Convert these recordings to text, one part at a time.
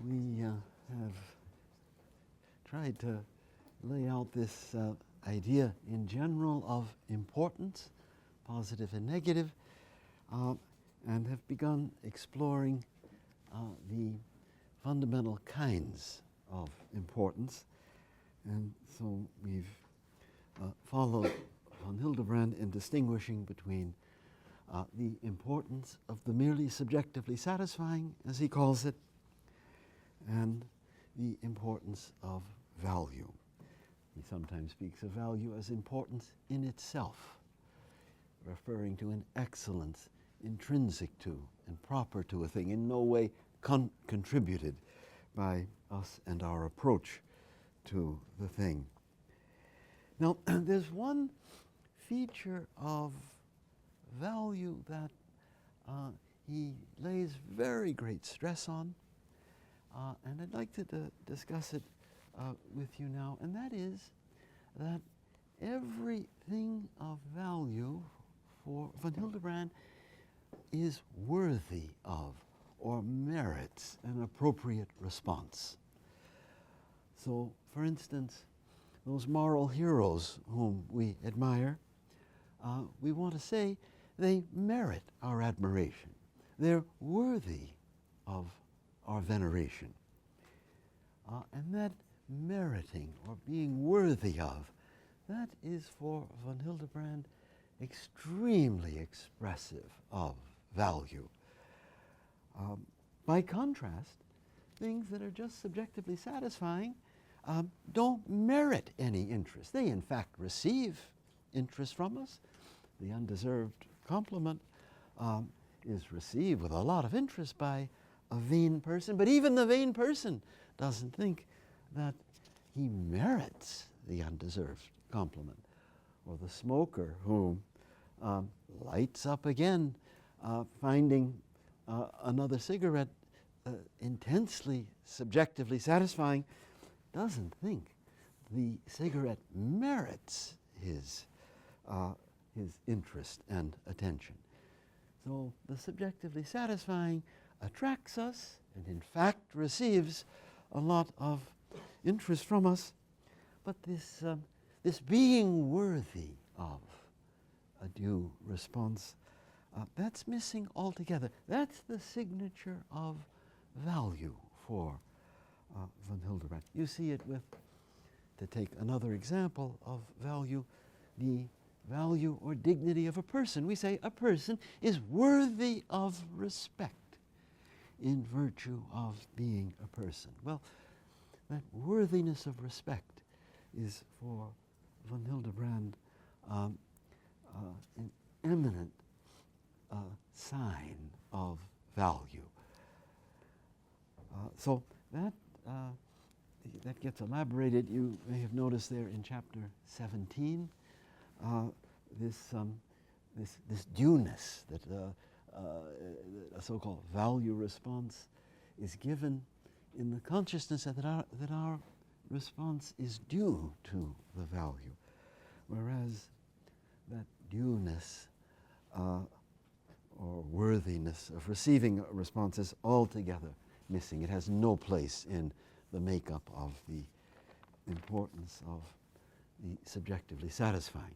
We have tried to lay out this idea in general of importance, positive and negative, and have begun exploring the fundamental kinds of importance. And so we've followed von Hildebrand in distinguishing between the importance of the merely subjectively satisfying, as he calls it, and the importance of value. He sometimes speaks of value as importance in itself, referring to an excellence intrinsic to and proper to a thing, in no way contributed by us and our approach to the thing. Now, there's one feature of value that he lays very great stress on, and I'd like to discuss it with you now, and that is that everything of value for von Hildebrand is worthy of or merits an appropriate response. So, for instance, those moral heroes whom we admire, we want to say they merit our admiration. They're worthy of our veneration. And that meriting or being worthy of, that is for von Hildebrand extremely expressive of value. By contrast, things that are just subjectively satisfying don't merit any interest. They in fact receive interest from us. The undeserved compliment is received with a lot of interest by a vain person, but even the vain person doesn't think that he merits the undeserved compliment. Or the smoker who lights up again, finding another cigarette intensely subjectively satisfying, doesn't think the cigarette merits his interest and attention. So the subjectively satisfying attracts us and in fact receives a lot of interest from us, but this being worthy of a due response, that's missing altogether. That's the signature of value for von Hildebrand. You see it with, to take another example of value, the value or dignity of a person. We say a person is worthy of respect in virtue of being a person. Well, that worthiness of respect is for von Hildebrand an eminent sign of value. So that gets elaborated. You may have noticed there in chapter 17 this dueness, that a so-called value response is given in the consciousness that our response is due to the value, whereas that dueness or worthiness of receiving a response is altogether missing. It has no place in the makeup of the importance of the subjectively satisfying.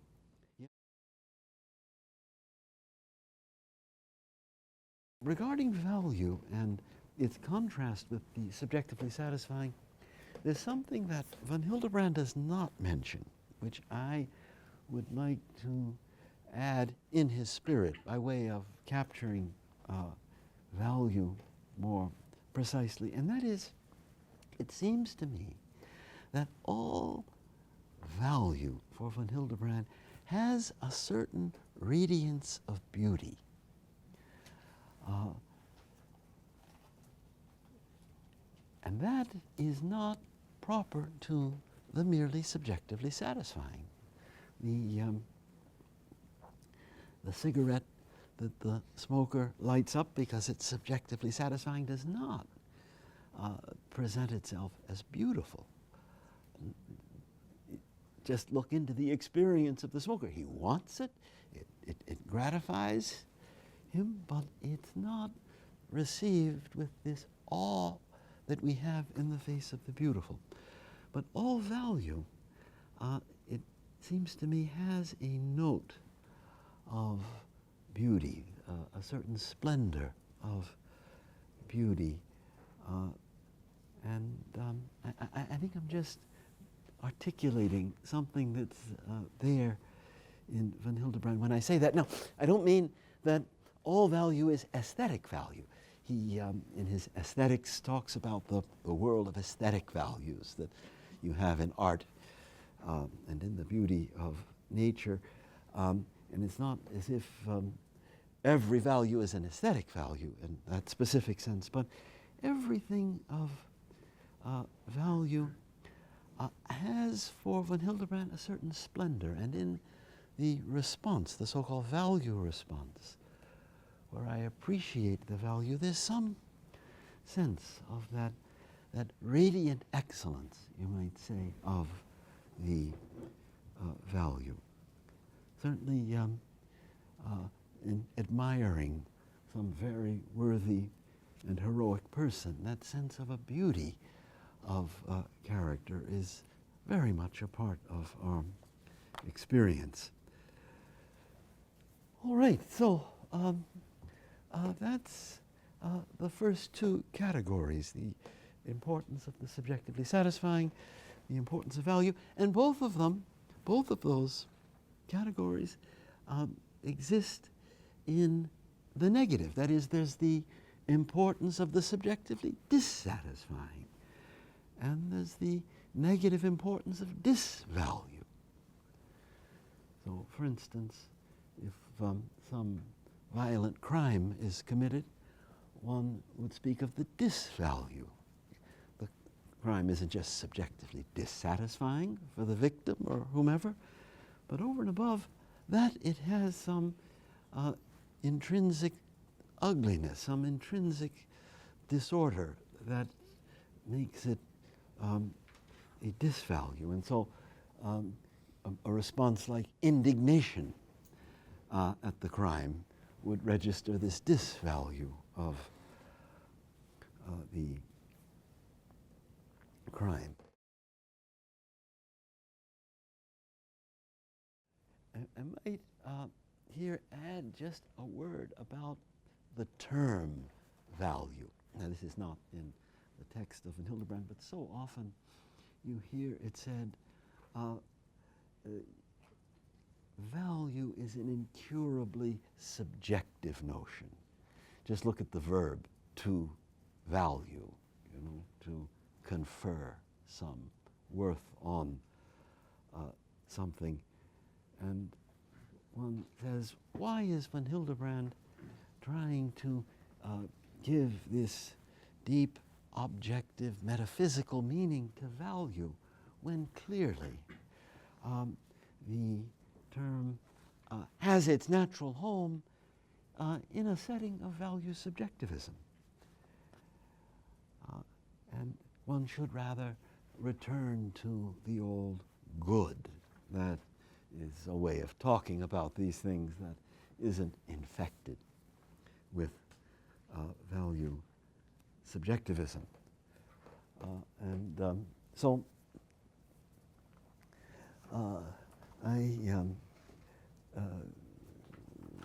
Regarding value and its contrast with the subjectively satisfying, there's something that von Hildebrand does not mention, which I would like to add in his spirit by way of capturing value more precisely. And that is, it seems to me that all value for von Hildebrand has a certain radiance of beauty. And that is not proper to the merely subjectively satisfying. The cigarette that the smoker lights up because it's subjectively satisfying does not present itself as beautiful. Just look into the experience of the smoker. He wants it, it gratifies him, but it's not received with this awe that we have in the face of the beautiful. But all value, it seems to me, has a note of beauty, a certain splendor of beauty. And I think I'm just articulating something that's there in von Hildebrand when I say that. Now, I don't mean that all value is aesthetic value. He, in his aesthetics, talks about the world of aesthetic values that you have in art and in the beauty of nature. And it's not as if every value is an aesthetic value in that specific sense, but everything of value has for von Hildebrand a certain splendor. And in the response, the so-called value response, where I appreciate the value, there's some sense of that radiant excellence, you might say, of the value. Certainly in admiring some very worthy and heroic person, that sense of a beauty of character is very much a part of our experience. All right, so that's the first two categories, the importance of the subjectively satisfying, the importance of value, and both of those categories exist in the negative. That is, there's the importance of the subjectively dissatisfying, and there's the negative importance of disvalue. So, for instance, if some violent crime is committed, one would speak of the disvalue. The crime isn't just subjectively dissatisfying for the victim or whomever, but over and above that, it has some intrinsic ugliness, some intrinsic disorder that makes it a disvalue. And so a response like indignation at the crime would register this disvalue of the crime. I might here add just a word about the term value. Now, this is not in the text of von Hildebrand, but so often you hear it said, value is an incurably subjective notion. Just look at the verb, to value, to confer some worth on something. And one says, why is von Hildebrand trying to give this deep, objective, metaphysical meaning to value when clearly the term has its natural home in a setting of value subjectivism? And one should rather return to the old good. That is a way of talking about these things that isn't infected with value subjectivism. So I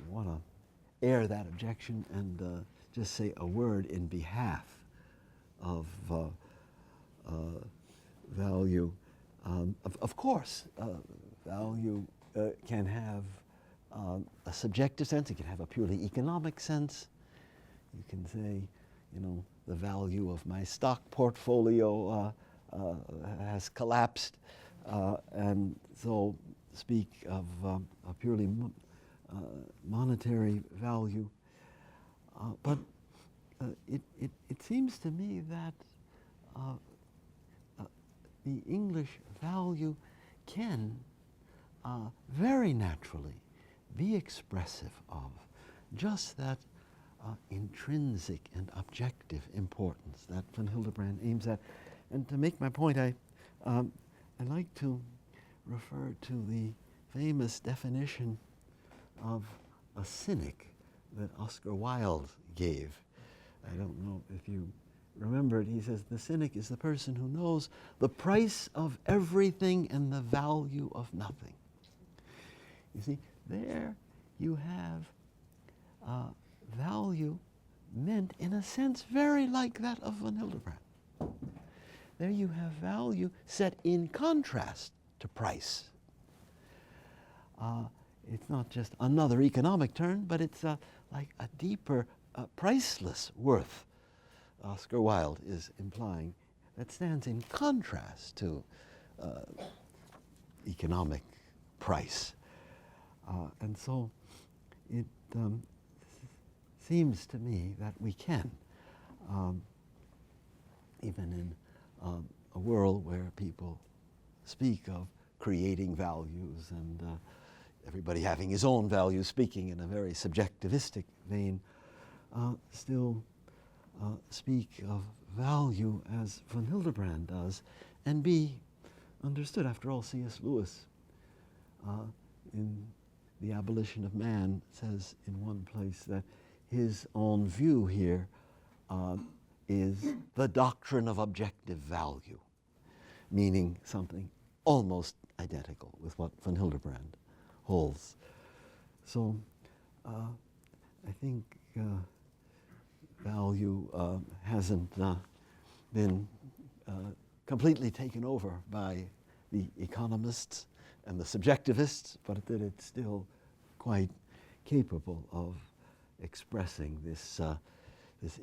want to air that objection and just say a word in behalf of value. Of course, value can have a subjective sense. It can have a purely economic sense. You can say, the value of my stock portfolio has collapsed, and so speak of a purely monetary value. But it seems to me that the English value can very naturally be expressive of just that intrinsic and objective importance that von Hildebrand aims at. And to make my point, I like to refer to the famous definition of a cynic that Oscar Wilde gave. I don't know if you remember it, he says, the cynic is the person who knows the price of everything and the value of nothing. You see, there you have value meant in a sense very like that of von Hildebrand. There you have value set in contrast to price. It's not just another economic term, but it's like a deeper, priceless worth, Oscar Wilde is implying, that stands in contrast to economic price. And so it seems to me that we can, even in a world where people speak of creating values and everybody having his own values, speaking in a very subjectivistic vein, still speak of value as von Hildebrand does and be understood. After all, C.S. Lewis in The Abolition of Man says in one place that his own view here is the doctrine of objective value, meaning something almost identical with what von Hildebrand holds. So I think value hasn't been completely taken over by the economists and the subjectivists, but that it's still quite capable of expressing this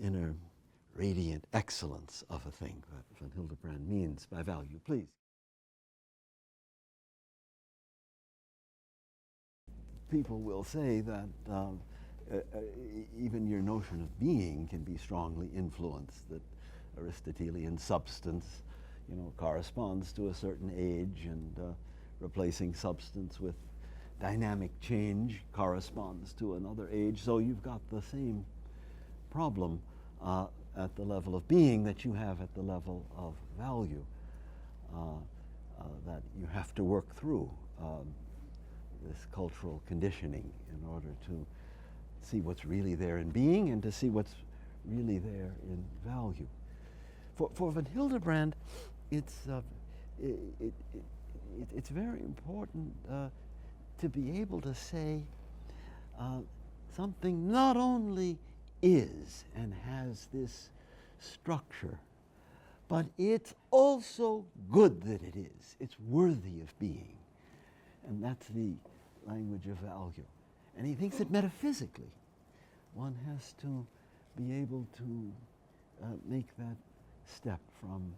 inner radiant excellence of a thing that von Hildebrand means by value. Please. People will say that even your notion of being can be strongly influenced, that Aristotelian substance, corresponds to a certain age, and replacing substance with dynamic change corresponds to another age. So you've got the same problem at the level of being that you have at the level of value, that you have to work through this cultural conditioning in order to see what's really there in being and to see what's really there in value. For von Hildebrand, it's very important to be able to say something not only is and has this structure, but it's also good that it is. It's worthy of being. And that's the language of value. And he thinks that metaphysically, one has to be able to make that step from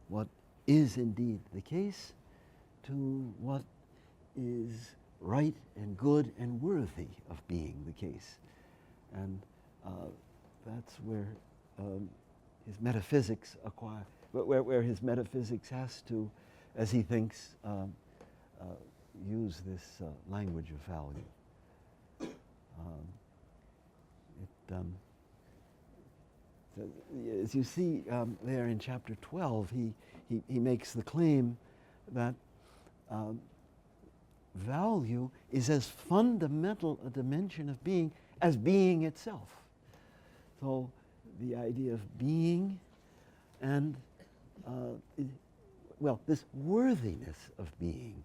what is indeed the case to what is right and good and worthy of being the case. And that's where his metaphysics where his metaphysics has to, as he thinks, use this language of value. As you see there in chapter 12, he makes the claim that value is as fundamental a dimension of being as being itself. So the idea of being and, this worthiness of being,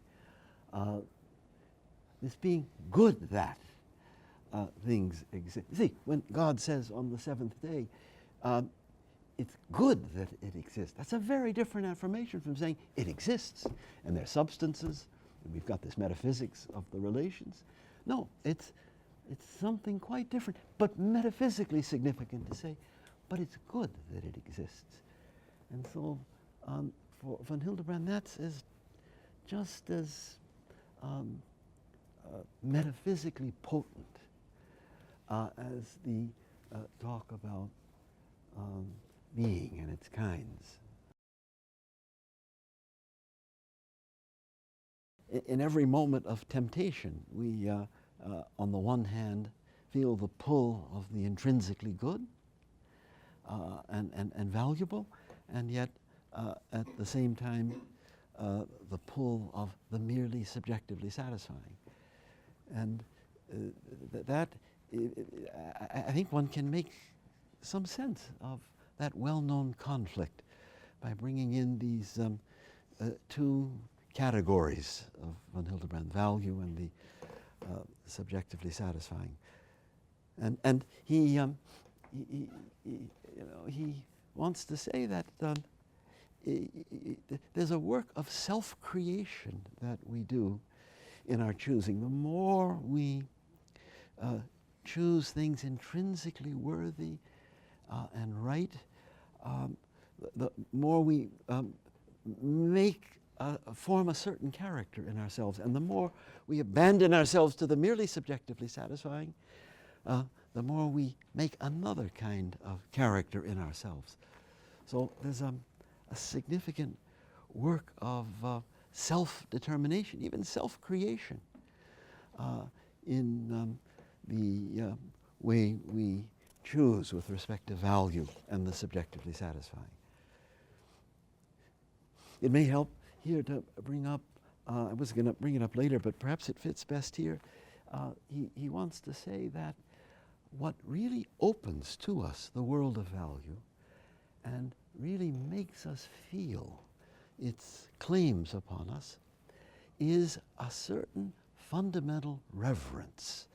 this being good that things exist. See, when God says on the seventh day, it's good that it exists, that's a very different affirmation from saying it exists and there are substances, and we've got this metaphysics of the relations. No, it's something quite different, but metaphysically significant to say, but it's good that it exists. And so for von Hildebrand, that's just as metaphysically potent as the talk about being and its kinds. In every moment of temptation, we, on the one hand, feel the pull of the intrinsically good and valuable, and yet at the same time, the pull of the merely subjectively satisfying. And I think one can make some sense of that well-known conflict by bringing in these two categories of von Hildebrand, value and the subjectively satisfying. And he wants to say that there's a work of self-creation that we do in our choosing. The more we choose things intrinsically worthy and right, the more we form a certain character in ourselves. And the more we abandon ourselves to the merely subjectively satisfying, the more we make another kind of character in ourselves. So there's a significant work of self-determination, even self-creation, in the way we choose with respect to value and the subjectively satisfying. It may help here to bring up, I was going to bring it up later, but perhaps it fits best here. He wants to say that what really opens to us the world of value and really makes us feel its claims upon us is a certain fundamental reverence.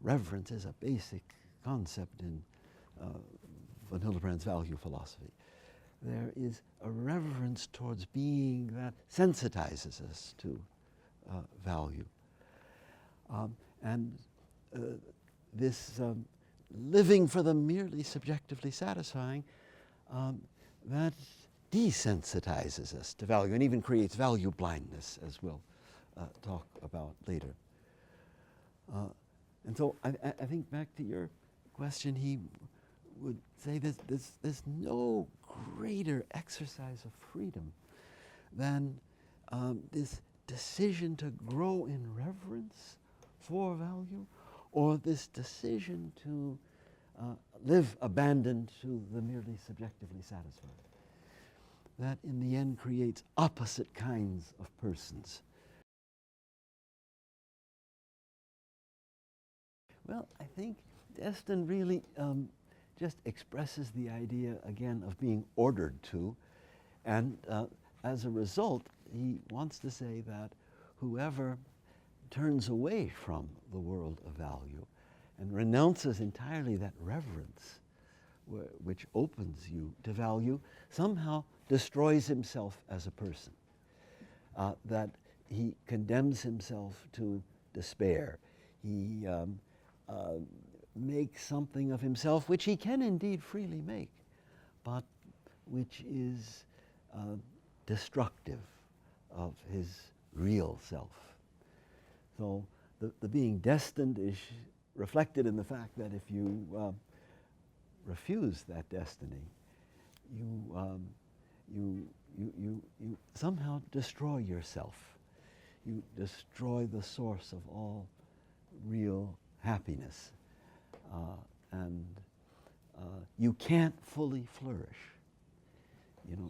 Reverence is a basic concept in von Hildebrand's value philosophy. There is a reverence towards being that sensitizes us to value. And this living for the merely subjectively satisfying, that desensitizes us to value and even creates value blindness, as we'll talk about later. And so I think back to your question, he would say that there's no greater exercise of freedom than this decision to grow in reverence for value, or this decision to live abandoned to the merely subjectively satisfied. That in the end creates opposite kinds of persons. Well, I think destined really just expresses the idea, again, of being ordered to. And as a result, he wants to say that whoever turns away from the world of value and renounces entirely that reverence which opens you to value, somehow destroys himself as a person. That he condemns himself to despair. He makes something of himself, which he can indeed freely make, but which is destructive of his real self. So the being destined is reflected in the fact that if you refuse that destiny, you somehow destroy yourself. You destroy the source of all real happiness, and you can't fully flourish,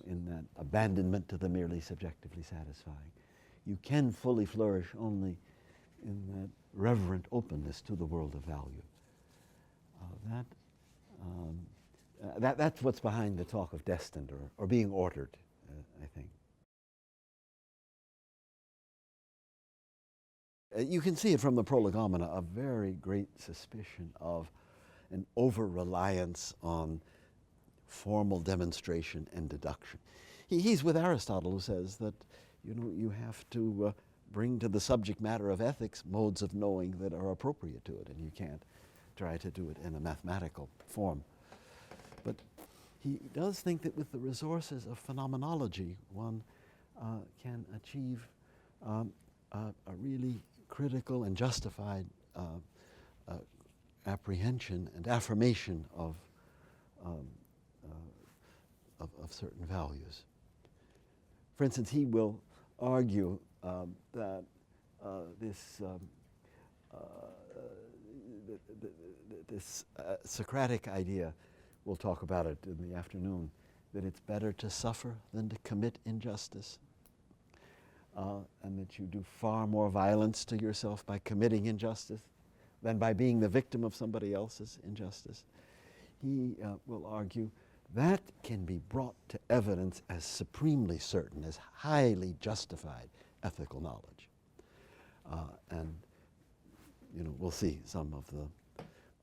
in that abandonment to the merely subjectively satisfying. You can fully flourish only in that reverent openness to the world of value. That's what's behind the talk of destined or being ordered, I think. You can see it from the Prolegomena, a very great suspicion of an over-reliance on formal demonstration and deduction. He's with Aristotle, who says that you have to bring to the subject matter of ethics modes of knowing that are appropriate to it, and you can't try to do it in a mathematical form. But he does think that with the resources of phenomenology, one can achieve a really critical and justified apprehension and affirmation of certain values. For instance, he will argue that this Socratic idea, we'll talk about it in the afternoon, that it's better to suffer than to commit injustice, and that you do far more violence to yourself by committing injustice than by being the victim of somebody else's injustice. He will argue that can be brought to evidence as supremely certain, as highly justified ethical knowledge. And we'll see some of the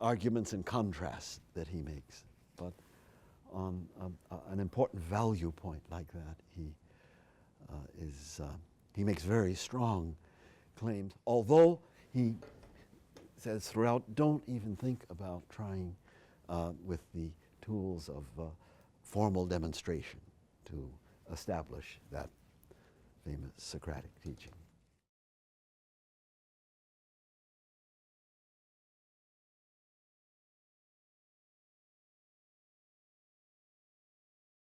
arguments and contrasts that he makes. But on an important value point like that, he makes very strong claims, although he says throughout, don't even think about trying with the tools of formal demonstration to establish that famous Socratic teaching.